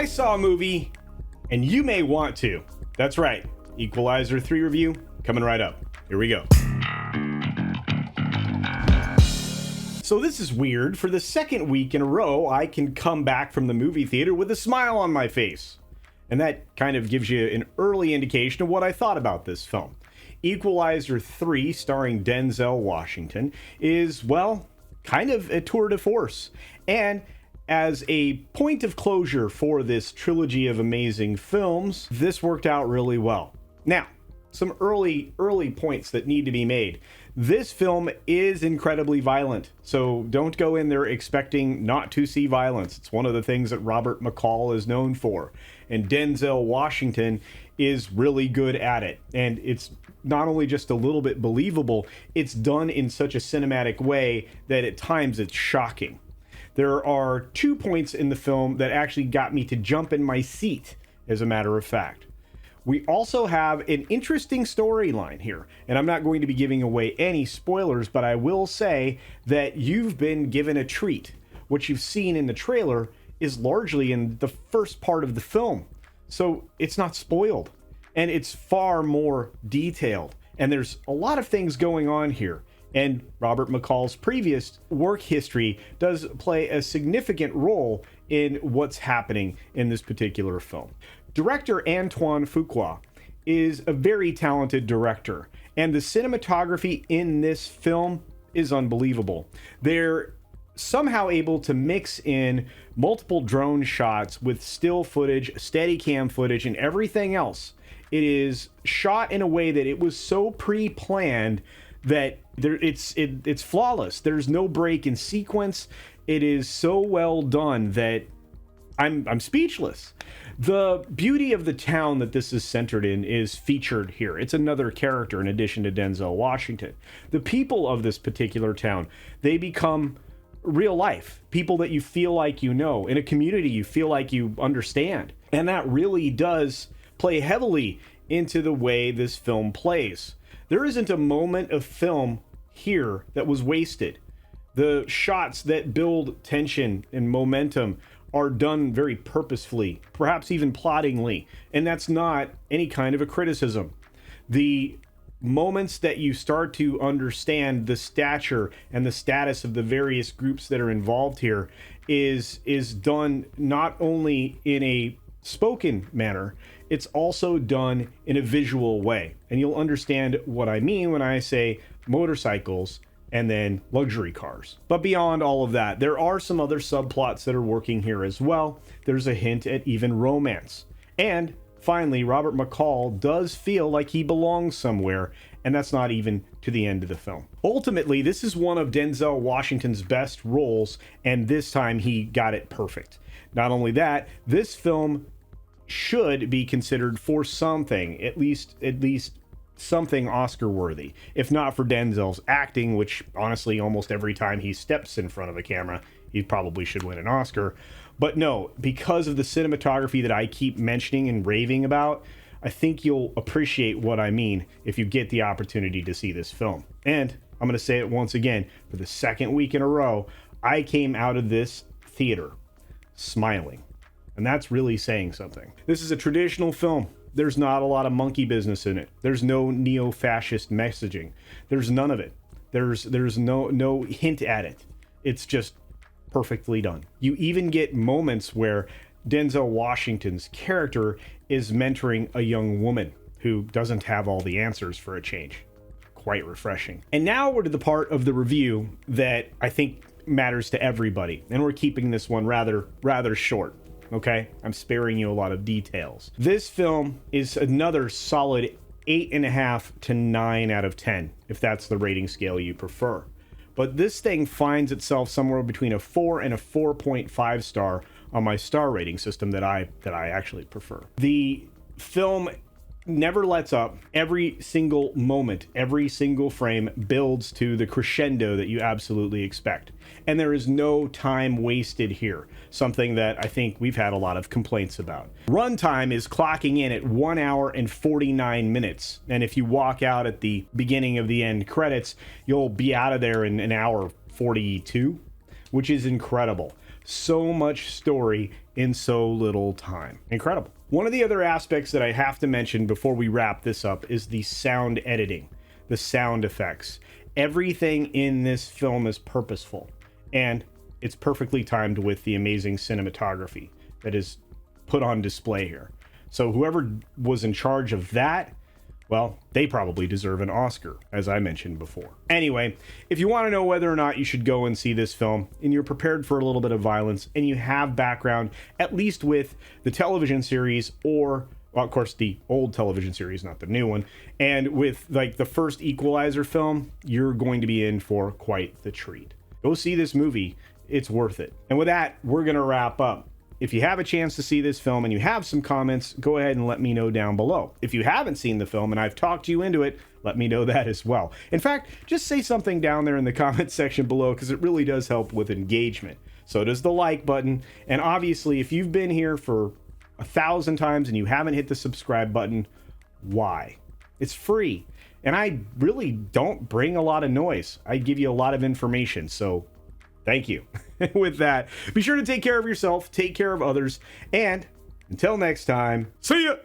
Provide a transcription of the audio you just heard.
I saw a movie, and you may want to. That's right. Equalizer 3 review coming right up. Here we go. So this is weird. For the second week in a row, I can come back from the movie theater with a smile on my face. And that kind of gives you an early indication of what I thought about this film. Equalizer 3, starring Denzel Washington, is, well, kind of a tour de force. And as a point of closure for this trilogy of amazing films, this worked out really well. Now, some early points that need to be made. This film is incredibly violent, so don't go in there expecting not to see violence. It's one of the things that Robert McCall is known for, and Denzel Washington is really good at it. And it's not only just a little bit believable, it's done in such a cinematic way that at times it's shocking. There are 2 points in the film that actually got me to jump in my seat, as a matter of fact. We also have an interesting storyline here, and I'm not going to be giving away any spoilers, but I will say that you've been given a treat. What you've seen in the trailer is largely in the first part of the film, so it's not spoiled, and it's far more detailed, and there's a lot of things going on here. And Robert McCall's previous work history does play a significant role in what's happening in this particular film. Director Antoine Fuqua is a very talented director, and the cinematography in this film is unbelievable. They're somehow able to mix in multiple drone shots with still footage, Steadicam footage, and everything else. It is shot in a way that it was so pre-planned that it's flawless. There's no break in sequence. It is so well done that I'm speechless. The beauty of the town that this is centered in is featured here. It's another character in addition to Denzel Washington. The people of this particular town, they become real life, people that you feel like you know, in a community you feel like you understand. And that really does play heavily into the way this film plays. There isn't a moment of film here that was wasted. The shots that build tension and momentum are done very purposefully, perhaps even plottingly, and that's not any kind of a criticism. The moments that you start to understand the stature and the status of the various groups that are involved here is done not only in a spoken manner, it's also done in a visual way. And you'll understand what I mean when I say motorcycles and then luxury cars. But beyond all of that, there are some other subplots that are working here as well. There's a hint at even romance. And finally, Robert McCall does feel like he belongs somewhere, and that's not even to the end of the film. Ultimately, this is one of Denzel Washington's best roles, and this time he got it perfect. Not only that, this film should be considered for something, at least something Oscar worthy, if not for Denzel's acting, which honestly almost every time he steps in front of a camera he probably should win an Oscar. But no, because of the cinematography that I keep mentioning and raving about, I think you'll appreciate what I mean if you get the opportunity to see this film. And I'm going to say it once again, for the second week in a row, I came out of this theater smiling. And that's really saying something. This is a traditional film. There's not a lot of monkey business in it. There's no neo-fascist messaging. There's none of it. There's no hint at it. It's just perfectly done. You even get moments where Denzel Washington's character is mentoring a young woman who doesn't have all the answers for a change. Quite refreshing. And now we're to the part of the review that I think matters to everybody. And we're keeping this one rather short. Okay, I'm sparing you a lot of details. This film is another solid 8.5 to 9 out of 10, if that's the rating scale you prefer. But this thing finds itself somewhere between a 4 and a 4.5 star on my star rating system that I actually prefer. The film never lets up. Every single moment, every single frame builds to the crescendo that you absolutely expect. And there is no time wasted here, something that I think we've had a lot of complaints about. Runtime is clocking in at 1 hour and 49 minutes. And if you walk out at the beginning of the end credits, you'll be out of there in an hour 42, which is incredible. So much story in so little time. Incredible. One of the other aspects that I have to mention before we wrap this up is the sound editing, the sound effects. Everything in this film is purposeful, and it's perfectly timed with the amazing cinematography that is put on display here. So whoever was in charge of that, well, they probably deserve an Oscar, as I mentioned before. Anyway, if you want to know whether or not you should go and see this film, and you're prepared for a little bit of violence, and you have background, at least with the television series, or, well, of course, the old television series, not the new one, and with like the first Equalizer film, you're going to be in for quite the treat. Go see this movie. It's worth it. And with that, we're going to wrap up. If you have a chance to see this film and you have some comments, go ahead and let me know down below. If you haven't seen the film and I've talked you into it, let me know that as well. In fact, just say something down there in the comment section below, because it really does help with engagement. So does the like button. And obviously, if you've been here for 1,000 times and you haven't hit the subscribe button, why? It's free. And I really don't bring a lot of noise. I give you a lot of information. So thank you. With that, be sure to take care of yourself, take care of others, and until next time, see ya!